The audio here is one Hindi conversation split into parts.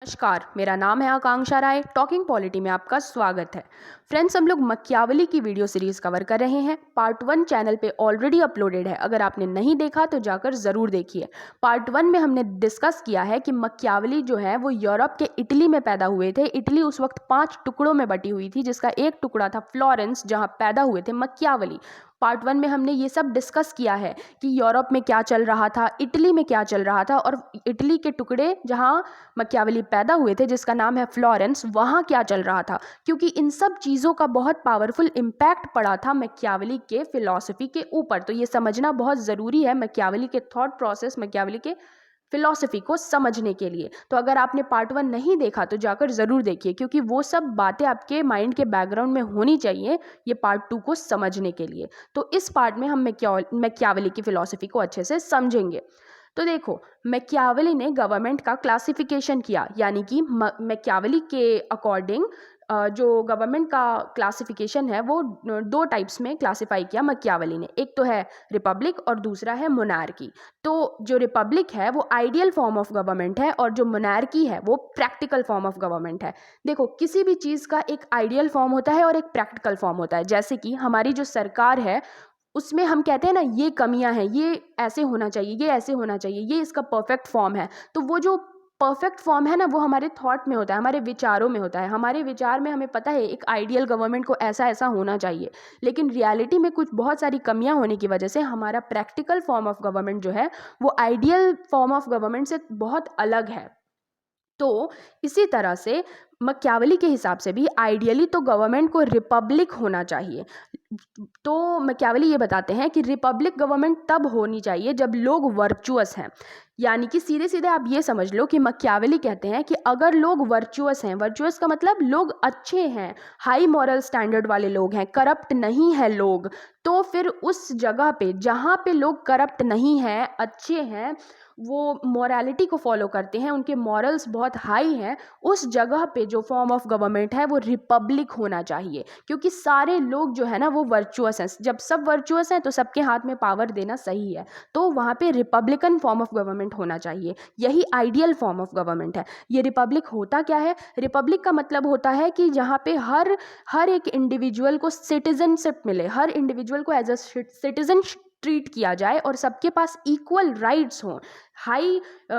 नमस्कार, मेरा नाम है आकांक्षा राय। टॉकिंग पॉलिटी में आपका स्वागत है। फ्रेंड्स, हम लोग मक्यावली की वीडियो सीरीज कवर कर रहे हैं। पार्ट 1 चैनल पे ऑलरेडी अपलोडेड है। अगर आपने नहीं देखा तो जाकर ज़रूर देखिए। पार्ट 1 में हमने डिस्कस किया है कि मक्यावली जो है वो यूरोप के इटली में पैदा हुए थे। इटली उस वक्त 5 टुकड़ों में बटी हुई थी, जिसका एक टुकड़ा था फ्लोरेंस, जहाँ पैदा हुए थे मक्यावली। पार्ट 1 में हमने ये सब डिस्कस किया है कि यूरोप में क्या चल रहा था, इटली में क्या चल रहा था, और इटली के टुकड़े जहाँ मक्यावली पैदा हुए थे, जिसका नाम है फ्लोरेंस, वहाँ क्या चल रहा था। क्योंकि इन सब चीज़ों का बहुत पावरफुल इम्पैक्ट पड़ा था मक्यावली के फिलॉसफी के ऊपर। तो ये समझना बहुत ज़रूरी है मक्यावली के थॉट प्रोसेस, मक्यावली के फिलॉसफी को समझने के लिए। तो अगर आपने पार्ट 1 नहीं देखा तो जाकर ज़रूर देखिए, क्योंकि वो सब बातें आपके माइंड के बैकग्राउंड में होनी चाहिए ये पार्ट 2 को समझने के लिए। तो इस पार्ट में हम मक्यावली की फिलॉसफी को अच्छे से समझेंगे। तो देखो, मैकियावेली ने गवर्नमेंट का क्लासिफिकेशन किया, यानी कि मैकियावेली के अकॉर्डिंग जो गवर्नमेंट का क्लासिफिकेशन है वो 2 टाइप्स में क्लासिफाई किया मैकियावेली ने। एक तो है रिपब्लिक और दूसरा है मोनार्की। तो जो रिपब्लिक है वो आइडियल फॉर्म ऑफ गवर्नमेंट है और जो मोनार्की है वो प्रैक्टिकल फॉर्म ऑफ गवर्नमेंट है। देखो, किसी भी चीज़ का एक आइडियल फॉर्म होता है और एक प्रैक्टिकल फॉर्म होता है। जैसे कि हमारी जो सरकार है उसमें हम कहते हैं ना, ये कमियां हैं, ये ऐसे होना चाहिए, ये ऐसे होना चाहिए, ये इसका परफेक्ट फॉर्म है। तो वो जो परफेक्ट फॉर्म है ना, वो हमारे थॉट में होता है, हमारे विचारों में होता है। हमारे विचार में हमें पता है एक आइडियल गवर्नमेंट को ऐसा ऐसा होना चाहिए, लेकिन रियलिटी में कुछ बहुत सारी कमियां होने की वजह से हमारा प्रैक्टिकल फॉर्म ऑफ गवर्नमेंट जो है वो आइडियल फॉर्म ऑफ गवर्नमेंट से बहुत अलग है। तो इसी तरह से मैकियावेली के हिसाब से भी आइडियली तो गवर्नमेंट को रिपब्लिक होना चाहिए। तो मैकियावेली ये बताते हैं कि रिपब्लिक गवर्नमेंट तब होनी चाहिए जब लोग वर्चुअस हैं। यानी कि सीधे सीधे आप ये समझ लो कि मैकियावेली कहते हैं कि अगर लोग वर्चुअस हैं, वर्चुअस का मतलब लोग अच्छे हैं, हाई मॉरल स्टैंडर्ड वाले लोग हैं, करप्ट नहीं है लोग, तो फिर उस जगह पे जहाँ पे लोग करप्ट नहीं हैं, अच्छे हैं, वो मॉरलिटी को फॉलो करते हैं, उनके मॉरल्स बहुत हाई हैं, उस जगह पे जो फॉर्म ऑफ गवर्नमेंट है वो रिपब्लिक होना चाहिए। क्योंकि सारे लोग जो है ना वो वर्चुअस हैं। जब सब वर्चुअस हैं तो सबके हाथ में पावर देना सही है, तो वहाँ पे रिपब्लिकन फॉर्म ऑफ गवर्नमेंट होना चाहिए। यही आइडियल फॉर्म ऑफ गवर्नमेंट है। ये रिपब्लिक होता क्या है? रिपब्लिक का मतलब होता है कि जहाँ पे हर एक इंडिविजुअल को सिटीजनशिप मिले, हर इंडिविजुअल को एज अ सिटीजन ट्रीट किया जाए और सबके पास इक्वल राइट्स हों,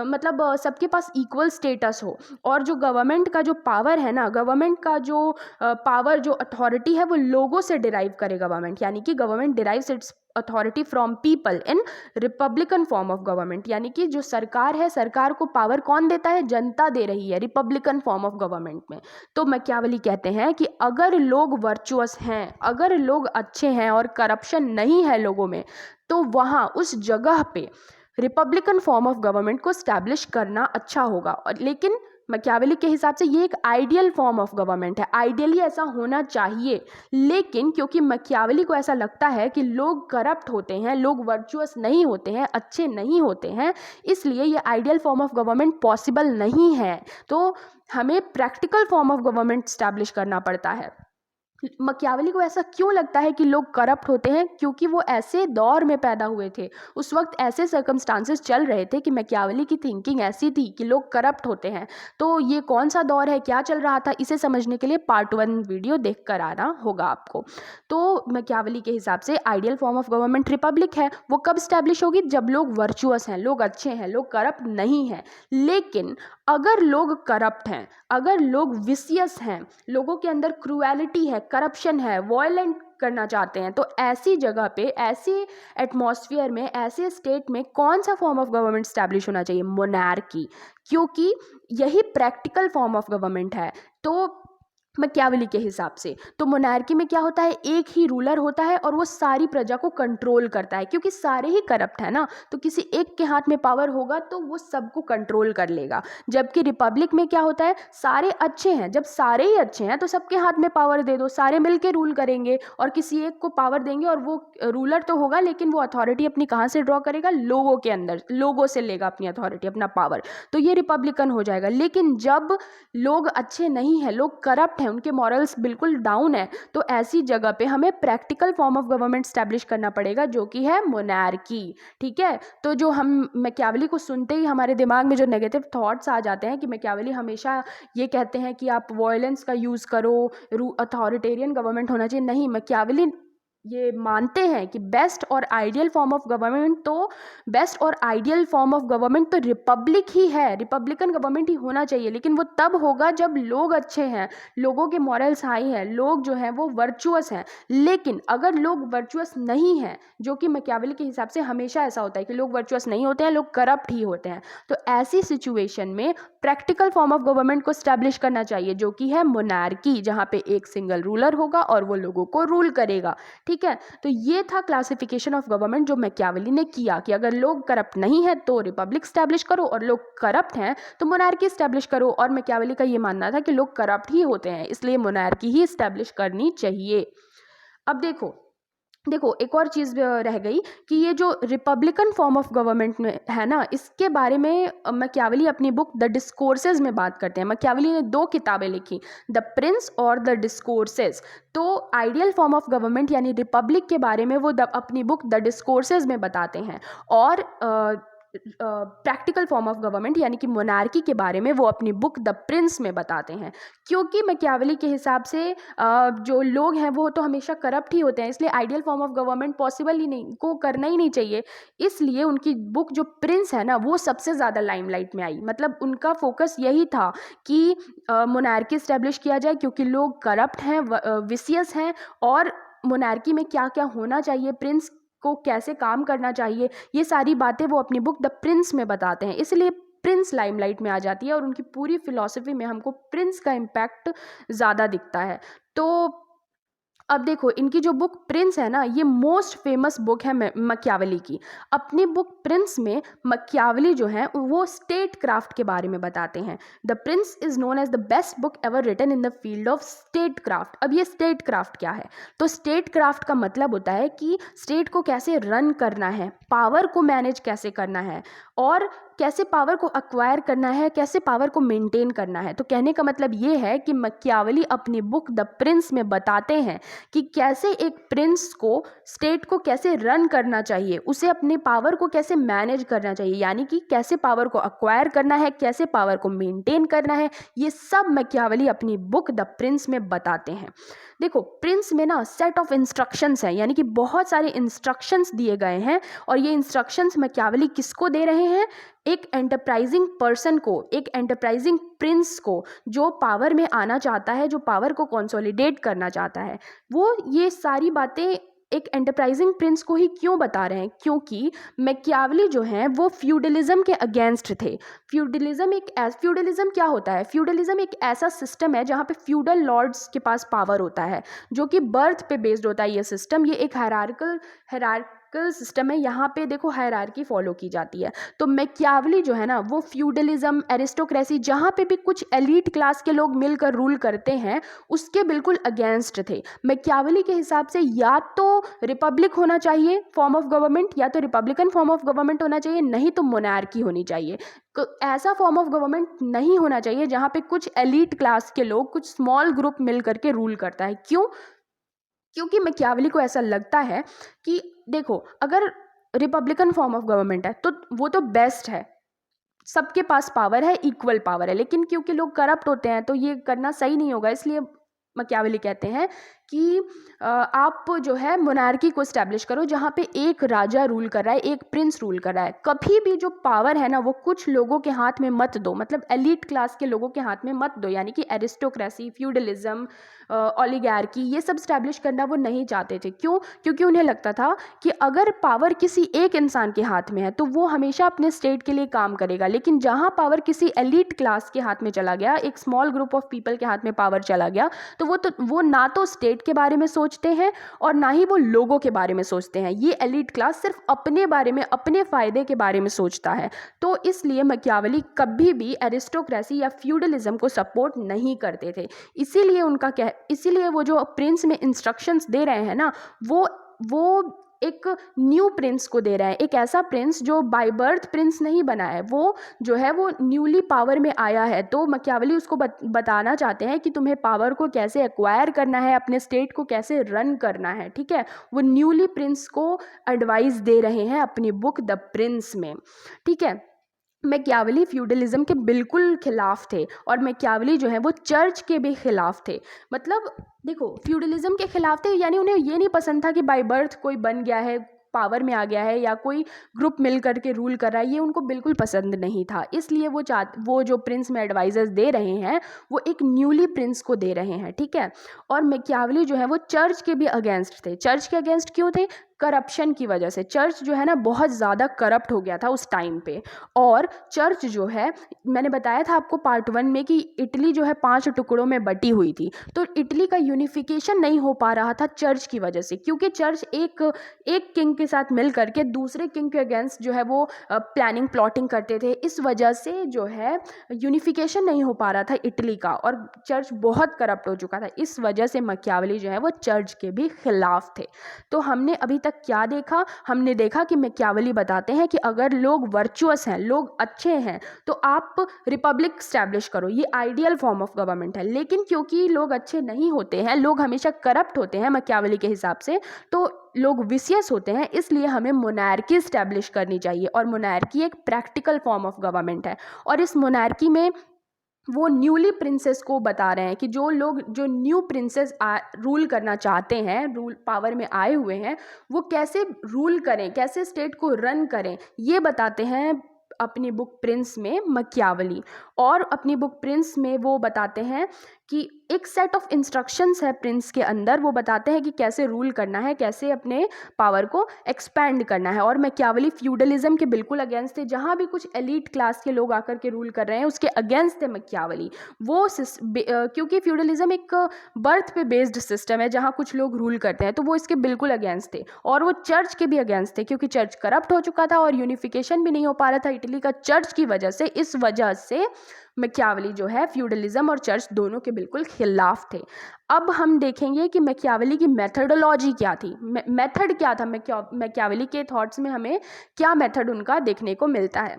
मतलब सबके पास इक्वल स्टेटस हो। और जो गवर्नमेंट का जो पावर है ना, गवर्नमेंट का जो पावर, जो अथॉरिटी है, वो लोगों से डिराइव करे गवर्नमेंट। यानी कि government derives it's authority from people in Republican form of government. यानी कि जो सरकार है, सरकार को पावर कौन देता है? जनता दे रही है, रिपब्लिकन फॉर्म ऑफ गवर्नमेंट में। तो मैकियावेली कहते हैं कि अगर लोग वर्चुअस हैं, अगर लोग अच्छे हैं और करप्शन नहीं है लोगों में, तो वहाँ उस जगह पे रिपब्लिकन फॉर्म ऑफ गवर्नमेंट को स्टैब्लिश करना अच्छा होगा। और लेकिन मैकियावेली के हिसाब से ये एक आइडियल फॉर्म ऑफ गवर्नमेंट है, आइडियली ऐसा होना चाहिए। लेकिन क्योंकि मैकियावेली को ऐसा लगता है कि लोग करप्ट होते हैं, लोग वर्चुअस नहीं होते हैं, अच्छे नहीं होते हैं, इसलिए ये ideal form of government possible नहीं है। तो हमें practical form of government establish करना पड़ता है। मैकियावेली को ऐसा क्यों लगता है कि लोग करप्ट होते हैं? क्योंकि वो ऐसे दौर में पैदा हुए थे, उस वक्त ऐसे सर्कमस्टांसेस चल रहे थे कि मैकियावेली की थिंकिंग ऐसी थी कि लोग करप्ट होते हैं। तो ये कौन सा दौर है, क्या चल रहा था, इसे समझने के लिए पार्ट 1 वीडियो देख कर आना होगा आपको। तो मैकियावेली के हिसाब से ideal form of government Republic है। वो कब स्टैब्लिश होगी? जब लोग वर्चुअस हैं, लोग अच्छे हैं, लोग करप्ट नहीं हैं। लेकिन अगर लोग करप्ट हैं, अगर लोग विशियस हैं, लोगों के अंदर क्रूएलिटी है, करप्शन है, वॉयलेंट करना चाहते हैं, तो ऐसी जगह पे, ऐसी एटमॉस्फेयर में, ऐसे स्टेट में कौन सा फॉर्म ऑफ गवर्नमेंट स्टैब्लिश होना चाहिए? मोनार्की। क्योंकि यही प्रैक्टिकल फॉर्म ऑफ गवर्नमेंट है। तो मैकियावेली के हिसाब से तो मोनार्की में क्या होता है? एक ही रूलर होता है और वो सारी प्रजा को कंट्रोल करता है। क्योंकि सारे ही करप्ट है ना, तो किसी एक के हाथ में पावर होगा तो वो सबको कंट्रोल कर लेगा। जबकि रिपब्लिक में क्या होता है? सारे अच्छे हैं, जब सारे ही अच्छे हैं तो सबके हाथ में पावर दे दो, सारे मिलके रूल करेंगे और किसी एक को पावर देंगे और वो रूलर तो होगा, लेकिन वो अथॉरिटी अपनी कहाँ से ड्रॉ करेगा? लोगों के अंदर, लोगों से लेगा अपनी अथॉरिटी, अपना पावर। तो ये रिपब्लिकन हो जाएगा। लेकिन जब लोग अच्छे नहीं हैं, लोग करप्ट करप्ट हैं, उनके मॉरल्स बिल्कुल डाउन है, तो ऐसी जगह पे हमें practical form of government establish करना पड़ेगा जो कि है मोनार्की। ठीक है, तो जो हम मैकियावेली को सुनते ही हमारे दिमाग में जो नेगेटिव थॉट्स आ जाते हैं कि मैकियावेली हमेशा ये कहते हैं कि आप वायलेंस का यूज़ करो, अथॉरिटेरियन गवर्नमेंट होना चाहिए, नहीं, मैकियावेली ये मानते हैं कि बेस्ट और आइडियल फॉर्म ऑफ गवर्नमेंट तो रिपब्लिक ही है, रिपब्लिकन गवर्नमेंट ही होना चाहिए, लेकिन वो तब होगा जब लोग अच्छे हैं, लोगों के मॉरल्स हाई हैं, लोग जो हैं वो वर्चुअस हैं। लेकिन अगर लोग वर्चुअस नहीं हैं, जो कि मैकियावेली के हिसाब से हमेशा ऐसा होता है कि लोग वर्चुअस नहीं होते हैं, लोग करप्ट ही होते हैं, तो ऐसी सिचुएशन में प्रैक्टिकल फॉर्म ऑफ गवर्नमेंट को स्टैब्लिश करना चाहिए जो कि है मोनार्की, जहाँ पे एक सिंगल रूलर होगा और वो लोगों को रूल करेगा। ठीक है, तो ये था क्लासिफिकेशन ऑफ गवर्नमेंट जो मैकियावेली ने किया कि अगर लोग करप्ट नहीं है तो रिपब्लिक स्टैब्लिश करो, और लोग करप्ट हैं तो मोनार्की स्टैब्लिश करो। और मैकियावेली का ये मानना था कि लोग करप्ट ही होते हैं, इसलिए मोनार्की ही स्टैब्लिश करनी चाहिए। अब देखो एक और चीज़ रह गई कि ये जो रिपब्लिकन फॉर्म ऑफ गवर्नमेंट में है ना, इसके बारे में मैकियावेली अपनी बुक द डिस्कोर्सेज में बात करते हैं। मैकियावेली ने 2 किताबें लिखी, द प्रिंस और द डिस्कोर्सेज। तो आइडियल फॉर्म ऑफ गवर्नमेंट यानी रिपब्लिक के बारे में वो अपनी बुक द डिस्कोर्सेज में बताते हैं, और प्रैक्टिकल फॉर्म ऑफ गवर्नमेंट यानी कि मोनार्की के बारे में वो अपनी बुक द प्रिंस में बताते हैं। क्योंकि मैकियावेली के हिसाब से जो लोग हैं वो तो हमेशा करप्ट ही होते हैं, इसलिए ideal form of government possible ही नहीं, को करना ही नहीं चाहिए। इसलिए उनकी बुक जो प्रिंस है ना वो सबसे ज़्यादा लाइमलाइट में आई, मतलब उनका फोकस यही था कि मोनार्की स्टैब्लिश किया जाए, क्योंकि लोग करप्ट हैं, विसियस हैं, और मोनार्की में क्या क्या होना चाहिए, प्रिंस को कैसे काम करना चाहिए, ये सारी बातें वो अपनी बुक द प्रिंस में बताते हैं। इसलिए प्रिंस लाइमलाइट में आ जाती है और उनकी पूरी फिलॉसफी में हमको प्रिंस का इम्पैक्ट ज़्यादा दिखता है। तो अब देखो, इनकी जो बुक प्रिंस है ना, ये मोस्ट फेमस बुक है मैकियावेली की। अपनी बुक प्रिंस में मैकियावेली जो है वो स्टेट क्राफ्ट के बारे में बताते हैं। The prince is known as the best book ever written in the field of statecraft. अब ये स्टेट क्राफ्ट क्या है? तो स्टेट क्राफ्ट का मतलब होता है कि स्टेट को कैसे रन करना है, पावर को मैनेज कैसे करना है, और कैसे पावर को अक्वायर करना है, कैसे पावर को मेंटेन करना है। तो कहने का मतलब ये है कि मैकियावेली अपनी बुक द प्रिंस में बताते हैं कि कैसे एक प्रिंस को स्टेट को कैसे रन करना चाहिए, उसे अपने पावर को कैसे मैनेज करना चाहिए, यानी कि कैसे पावर को अक्वायर करना है, कैसे पावर को मेंटेन करना है, ये सब मैकियावेली अपनी बुक द प्रिंस में बताते हैं। देखो, प्रिंस में ना सेट ऑफ इंस्ट्रक्शंस हैं, यानी कि बहुत सारे इंस्ट्रक्शंस दिए गए हैं, और ये इंस्ट्रक्शंस मैकियावेली किसको दे रहे हैं? एक एंटरप्राइजिंग पर्सन को, एक एंटरप्राइजिंग प्रिंस को, जो पावर में आना चाहता है, जो पावर को कंसोलिडेट करना चाहता है। वो ये सारी बातें एक एंटरप्राइजिंग प्रिंस को ही क्यों बता रहे हैं? क्योंकि मैकियावेली जो हैं वो फ्यूडलिज्म के अगेंस्ट थे। फ्यूडलिज्म क्या होता है? फ्यूडलिज्म एक ऐसा सिस्टम है जहाँ पे फ्यूडल लॉर्ड्स के पास पावर होता है, जो कि बर्थ पे बेस्ड होता है। ये सिस्टम, ये एक हायरार्किकल सिस्टम है, यहाँ पे देखो हायरार्की फॉलो की जाती है। तो मैकियावेली जो है ना वो फ्यूडलिज्म, एरिस्टोक्रेसी, जहाँ पे भी कुछ एलीट क्लास के लोग मिलकर रूल करते हैं, उसके बिल्कुल अगेंस्ट थे। मैकियावेली के हिसाब से या तो रिपब्लिक होना चाहिए फॉर्म ऑफ गवर्नमेंट, या तो रिपब्लिकन फॉर्म ऑफ गवर्नमेंट होना चाहिए, नहीं तो मोनार्की होनी चाहिए। ऐसा फॉर्म ऑफ गवर्नमेंट नहीं होना चाहिए जहाँ पे कुछ एलीट क्लास के लोग, कुछ स्मॉल ग्रुप मिल करके रूल करता है। क्यों? क्योंकि मैकियावेली को ऐसा लगता है कि देखो, अगर रिपब्लिकन फॉर्म ऑफ गवर्नमेंट है तो वो तो बेस्ट है, सबके पास पावर है, इक्वल पावर है, लेकिन क्योंकि लोग करप्ट होते हैं तो ये करना सही नहीं होगा। इसलिए मैकियावेली कहते हैं कि आप जो है मोनार्की को स्टैब्लिश करो, जहाँ पे एक राजा रूल कर रहा है, एक प्रिंस रूल कर रहा है। कभी भी जो पावर है ना वो कुछ लोगों के हाथ में मत दो, मतलब एलीट क्लास के लोगों के हाथ में मत दो, यानी कि एरिस्टोक्रेसी, फ्यूडलिज्म, ओलिगार्की, ये सब स्टैब्लिश करना वो नहीं चाहते थे। क्यों? क्योंकि उन्हें लगता था कि अगर पावर किसी एक इंसान के हाथ में है तो वो हमेशा अपने स्टेट के लिए काम करेगा, लेकिन जहाँ पावर किसी एलीट क्लास के हाथ में चला गया, एक स्मॉल ग्रुप ऑफ पीपल के हाथ में पावर चला गया, तो वो ना तो स्टेट के बारे में सोचते हैं और ना ही वो लोगों के बारे में सोचते हैं। ये एलीट क्लास सिर्फ अपने बारे में, अपने फायदे के बारे में सोचता है। तो इसलिए मैकियावेली कभी भी एरिस्टोक्रेसी या फ्यूडलिज्म को सपोर्ट नहीं करते थे। इसीलिए वो जो प्रिंस में इंस्ट्रक्शंस दे रहे हैं ना, वो एक न्यू प्रिंस को दे रहा है, एक ऐसा प्रिंस जो बाय बर्थ प्रिंस नहीं बना है, वो जो है वो न्यूली पावर में आया है। तो मैकियावेली उसको बताना चाहते हैं कि तुम्हें पावर को कैसे एक्वायर करना है, अपने स्टेट को कैसे रन करना है, ठीक है। वो न्यूली प्रिंस को एडवाइस दे रहे हैं अपनी बुक द प्रिंस में, ठीक है। मैकियावेली फ्यूडलिज्म के बिल्कुल खिलाफ थे और मैकियावेली जो है वो चर्च के भी खिलाफ थे। मतलब देखो, फ्यूडलिज्म के खिलाफ थे यानी उन्हें ये नहीं पसंद था कि बाय बर्थ कोई बन गया है, पावर में आ गया है या कोई ग्रुप मिल करके रूल कर रहा है, ये उनको बिल्कुल पसंद नहीं था। इसलिए वो जो प्रिंस में एडवाइजर्स दे रहे हैं वो एक न्यूली प्रिंस को दे रहे हैं, ठीक है। और मैकियावेली जो है वो चर्च के भी अगेंस्ट थे। चर्च के अगेंस्ट क्यों थे? करप्शन की वजह से। चर्च जो है ना बहुत ज़्यादा करप्ट हो गया था उस टाइम पे। और चर्च जो है, मैंने बताया था आपको पार्ट 1 में कि इटली जो है 5 टुकड़ों में बटी हुई थी। तो इटली का यूनिफिकेशन नहीं हो पा रहा था चर्च की वजह से, क्योंकि चर्च एक किंग के साथ मिल करके दूसरे किंग के अगेंस्ट जो है वो प्लानिंग प्लॉटिंग करते थे। इस वजह से जो है यूनिफिकेशन नहीं हो पा रहा था इटली का और चर्च बहुत करप्ट हो चुका था। इस वजह से मैकियावेली जो है वो चर्च के भी खिलाफ थे। तो हमने अभी तक क्या देखा? हमने देखा कि मैकियावेली बताते हैं कि अगर लोग वर्चुअस हैं, लोग अच्छे हैं, तो आप रिपब्लिक स्टैब्लिश करो, ये आइडियल फॉर्म ऑफ गवर्नमेंट है। लेकिन क्योंकि लोग अच्छे नहीं होते हैं, लोग हमेशा करप्ट होते हैं मैकियावेली के हिसाब से, तो लोग विशियस होते हैं, इसलिए हमें मोनार्की स्टैब्लिश करनी चाहिए। और मोनार्की एक प्रैक्टिकल फॉर्म ऑफ गवर्नमेंट है। और इस मोनार्की में वो न्यूली प्रिंसेस को बता रहे हैं कि जो लोग जो न्यू प्रिंसेस रूल करना चाहते हैं, रूल पावर में आए हुए हैं, वो कैसे रूल करें, कैसे स्टेट को रन करें, ये बताते हैं अपनी बुक प्रिंस में मैकियावेली। और अपनी बुक प्रिंस में वो बताते हैं कि एक सेट ऑफ इंस्ट्रक्शंस है प्रिंस के अंदर, वो बताते हैं कि कैसे रूल करना है, कैसे अपने पावर को एक्सपैंड करना है। और मैकियावेली फ्यूडलिज्म के बिल्कुल अगेंस्ट थे। जहाँ भी कुछ एलीट क्लास के लोग आकर के रूल कर रहे हैं उसके अगेंस्ट थे मैकियावेली। वो क्योंकि फ्यूडलिज्म एक बर्थ पे बेस्ड सिस्टम है जहाँ कुछ लोग रूल करते हैं, तो वो इसके बिल्कुल अगेंस्ट थे। और वो चर्च के भी अगेंस्ट थे, क्योंकि चर्च करप्ट हो चुका था और यूनिफिकेशन भी नहीं हो पा रहा था इटली का चर्च की वजह से। इस वजह से मैकियावेली जो है फ्यूडलिज्म और चर्च दोनों के बिल्कुल खिलाफ थे। अब हम देखेंगे कि मैकियावेली की मेथडोलॉजी क्या थी, मेथड क्या था। मैकियावेली के थॉट्स में हमें क्या मेथड उनका देखने को मिलता है।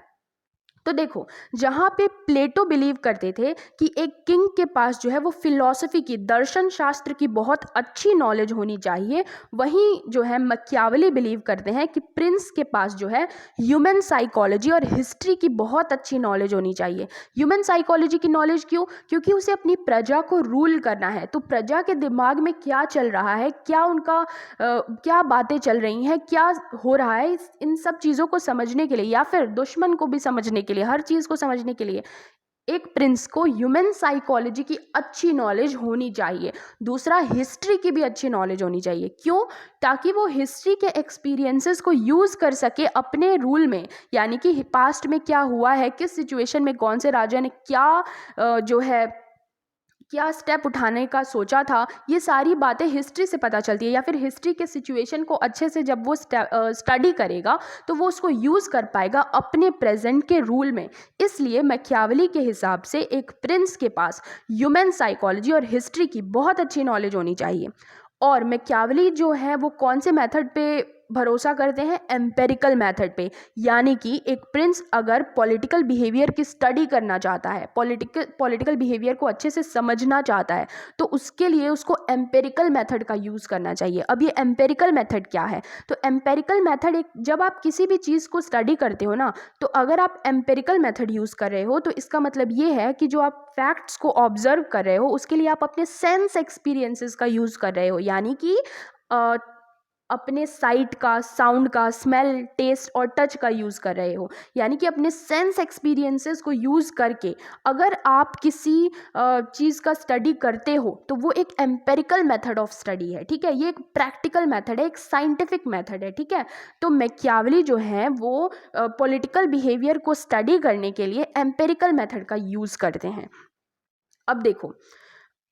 तो देखो, जहाँ पे प्लेटो बिलीव करते थे कि एक किंग के पास जो है वो फिलॉसफी की, दर्शन शास्त्र की बहुत अच्छी नॉलेज होनी चाहिए, वहीं जो है मैकियावेली बिलीव करते हैं कि प्रिंस के पास जो है ह्यूमन साइकोलॉजी और हिस्ट्री की बहुत अच्छी नॉलेज होनी चाहिए। ह्यूमन साइकोलॉजी की नॉलेज क्यों? क्योंकि उसे अपनी प्रजा को रूल करना है। तो प्रजा के दिमाग में क्या चल रहा है, क्या उनका क्या बातें चल रही हैं, क्या हो रहा है, इन सब चीज़ों को समझने के लिए या फिर दुश्मन को भी समझने के लिए, हर चीज़ को समझने के लिए एक प्रिंस को ह्यूमन साइकोलॉजी की अच्छी नॉलेज होनी चाहिए। दूसरा, हिस्ट्री की भी अच्छी नॉलेज होनी चाहिए। क्यों? ताकि वो हिस्ट्री के एक्सपीरियंसेस को यूज़ कर सके अपने रूल में, यानी कि पास्ट में क्या हुआ है, किस सिचुएशन में कौन से राजा ने क्या स्टेप उठाने का सोचा था, ये सारी बातें हिस्ट्री से पता चलती है। या फिर हिस्ट्री के सिचुएशन को अच्छे से जब वो स्टडी करेगा तो वो उसको यूज़ कर पाएगा अपने प्रेजेंट के रूल में। इसलिए मैकियावेली के हिसाब से एक प्रिंस के पास ह्यूमन साइकोलॉजी और हिस्ट्री की बहुत अच्छी नॉलेज होनी चाहिए। और मैकियावेली जो है वो कौन से मेथड पे भरोसा करते हैं? एम्पेरिकल मेथड पे। यानी कि एक प्रिंस अगर पॉलिटिकल बिहेवियर की स्टडी करना चाहता है, पॉलिटिकल बिहेवियर को अच्छे से समझना चाहता है, तो उसके लिए उसको एम्पेरिकल मेथड का यूज़ करना चाहिए। अब ये एम्पेरिकल मेथड क्या है? तो एम्पेरिकल मेथड जब आप किसी भी चीज़ को स्टडी करते हो ना, तो अगर आप एम्पेरिकल मेथड यूज़ कर रहे हो तो इसका मतलब ये है कि जो आप फैक्ट्स को ऑब्जर्व कर रहे हो उसके लिए आप अपने सेंस एक्सपीरियंसेस का यूज़ कर रहे हो। यानी कि अपने साइट का, साउंड का, स्मेल, टेस्ट और टच का यूज़ कर रहे हो। यानी कि अपने सेंस एक्सपीरियंसेस को यूज़ करके अगर आप किसी चीज़ का स्टडी करते हो तो वो एक एम्पेरिकल मेथड ऑफ स्टडी है, ठीक है। ये एक प्रैक्टिकल मेथड है, एक साइंटिफिक मेथड है, ठीक है। तो मैकियावेली जो है वो पॉलिटिकल बिहेवियर को स्टडी करने के लिए एम्पेरिकल मेथड का यूज़ करते हैं। अब देखो,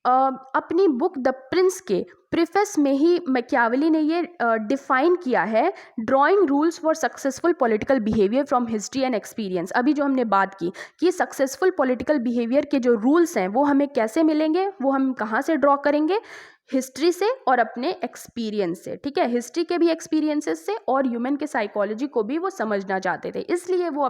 अपनी बुक द प्रिंस के प्रीफेस में ही मैकियावेली ने ये डिफाइन किया है, drawing rules for successful political behaviour from history and experience. अभी जो हमने बात की कि सक्सेसफुल पॉलिटिकल बिहेवियर के जो रूल्स हैं वो हमें कैसे मिलेंगे, वो हम कहाँ से ड्रॉ करेंगे? हिस्ट्री से और अपने एक्सपीरियंस से, ठीक है, हिस्ट्री के भी एक्सपीरियंसेस से और ह्यूमन के साइकोलॉजी को भी वो समझना चाहते थे। इसलिए वो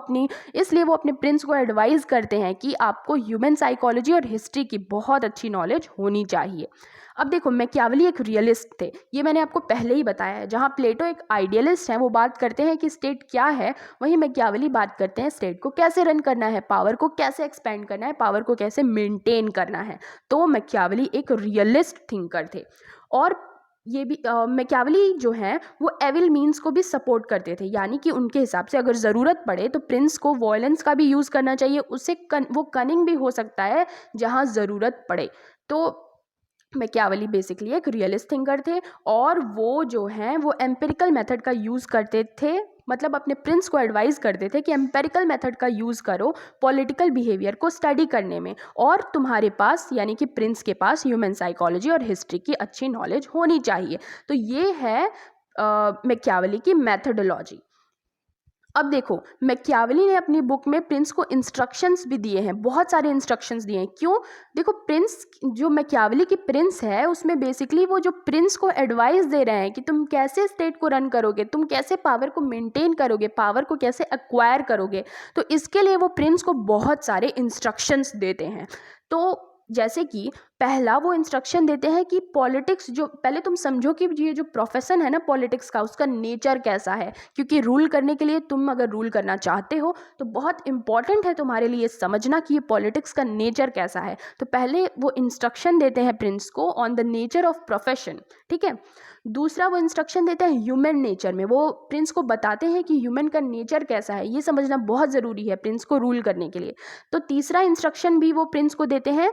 अपने प्रिंस को एडवाइस करते हैं कि आपको ह्यूमन साइकोलॉजी और हिस्ट्री की बहुत अच्छी नॉलेज होनी चाहिए। अब देखो, मैकियावेली एक रियलिस्ट थे, ये मैंने आपको पहले ही बताया है। जहाँ प्लेटो एक आइडियलिस्ट है, वो बात करते हैं कि स्टेट क्या है, वहीं मैकियावेली बात करते हैं स्टेट को कैसे रन करना है, पावर को कैसे एक्सपेंड करना है, पावर को कैसे मेंटेन करना है। तो मैकियावेली एक रियलिस्ट थिंकर थे। और ये भी मैकियावेली जो है वो एविल मीन्स को भी सपोर्ट करते थे, यानी कि उनके हिसाब से अगर ज़रूरत पड़े तो प्रिंस को वॉयलेंस का भी यूज़ करना चाहिए, उससे वो कनिंग भी हो सकता है जहाँ ज़रूरत पड़े। तो मैकियावेली बेसिकली एक रियलिस्ट थिंकर थे और वो जो हैं वो एम्पिरिकल मेथड का यूज़ करते थे, मतलब अपने प्रिंस को एडवाइस करते थे कि एम्पिरिकल मेथड का यूज़ करो पॉलिटिकल बिहेवियर को स्टडी करने में, और तुम्हारे पास यानी कि प्रिंस के पास ह्यूमन साइकोलॉजी और हिस्ट्री की अच्छी नॉलेज होनी चाहिए। तो ये है मैकियावेली की मैथडोलॉजी। अब देखो, मैकियावेली ने अपनी बुक में प्रिंस को इंस्ट्रक्शंस भी दिए हैं, बहुत सारे इंस्ट्रक्शंस दिए हैं। क्यों? देखो, प्रिंस जो मैकियावेली की प्रिंस है उसमें बेसिकली वो जो प्रिंस को एडवाइस दे रहे हैं कि तुम कैसे स्टेट को रन करोगे, तुम कैसे पावर को मेंटेन करोगे, पावर को कैसे एक्वायर करोगे, तो इसके लिए वो प्रिंस को बहुत सारे इंस्ट्रक्शंस देते हैं। तो जैसे कि पहला वो इंस्ट्रक्शन देते हैं कि पॉलिटिक्स, जो पहले तुम समझो कि ये जो प्रोफेशन है ना पॉलिटिक्स का, उसका नेचर कैसा है, क्योंकि रूल करने के लिए, तुम अगर रूल करना चाहते हो तो बहुत इंपॉर्टेंट है तुम्हारे लिए समझना कि ये पॉलिटिक्स का नेचर कैसा है। तो पहले वो इंस्ट्रक्शन देते हैं प्रिंस को on the nature of profession, ठीक है। दूसरा वो इंस्ट्रक्शन देते हैं ह्यूमन नेचर में, वो प्रिंस को बताते हैं कि ह्यूमन का नेचर कैसा है, ये समझना बहुत ज़रूरी है प्रिंस को रूल करने के लिए। तो तीसरा इंस्ट्रक्शन भी वो प्रिंस को देते हैं,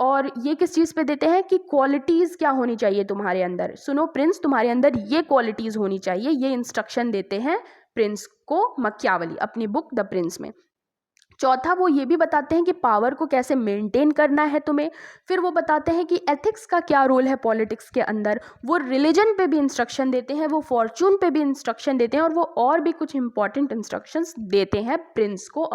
और ये किस चीज़ पे देते हैं कि क्वालिटीज़ क्या होनी चाहिए तुम्हारे अंदर। सुनो प्रिंस, तुम्हारे अंदर ये क्वालिटीज़ होनी चाहिए, ये इंस्ट्रक्शन देते हैं प्रिंस को मैकियावेली अपनी बुक द प्रिंस में। चौथा वो ये भी बताते हैं कि पावर को कैसे मेंटेन करना है तुम्हें। फिर वो बताते हैं कि एथिक्स का क्या रोल है पॉलिटिक्स के अंदर। वो रिलीजन पे भी इंस्ट्रक्शन देते हैं, वो फॉर्चून पे भी इंस्ट्रक्शन देते हैं, और वो और भी कुछ इंपॉर्टेंट इंस्ट्रक्शंस देते हैं प्रिंस को,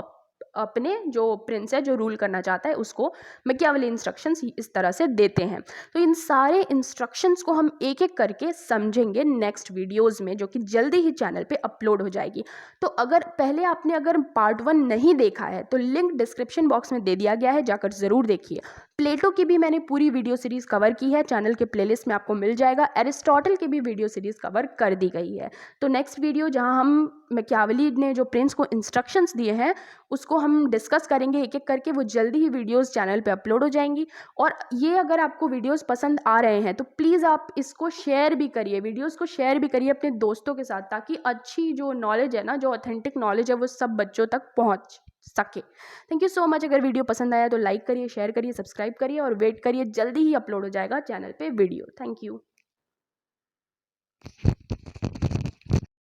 अपने जो प्रिंस है जो रूल करना चाहता है उसको मैकियावेली इंस्ट्रक्शंस इस तरह से देते हैं। तो इन सारे इंस्ट्रक्शंस को हम एक एक करके समझेंगे नेक्स्ट वीडियोस में, जो कि जल्दी ही चैनल पे अपलोड हो जाएगी। तो अगर पहले आपने अगर पार्ट 1 नहीं देखा है तो लिंक डिस्क्रिप्शन बॉक्स में दे दिया गया है, जाकर ज़रूर देखिए। प्लेटो की भी मैंने पूरी वीडियो सीरीज़ कवर की है, चैनल के प्लेलिस्ट में आपको मिल जाएगा। एरिस्टोटल की भी वीडियो सीरीज़ कवर कर दी गई है। तो नेक्स्ट वीडियो जहां हम मैकियावेली ने जो प्रिंस को इंस्ट्रक्शंस दिए हैं उसको हम डिस्कस करेंगे एक एक करके, वो जल्दी ही वीडियोस चैनल पे अपलोड हो जाएंगी। और ये अगर आपको वीडियोस पसंद आ रहे हैं तो प्लीज़ आप इसको शेयर भी करिए, वीडियोस को शेयर भी करिए अपने दोस्तों के साथ, ताकि अच्छी जो नॉलेज है ना, जो ऑथेंटिक नॉलेज है, वो सब बच्चों तक पहुँच सके। Thank you so much. अगर वीडियो पसंद आया तो लाइक करिए, शेयर करिए, सब्सक्राइब करिए और वेट करिए, जल्दी ही अपलोड हो जाएगा चैनल पे वीडियो। Thank you.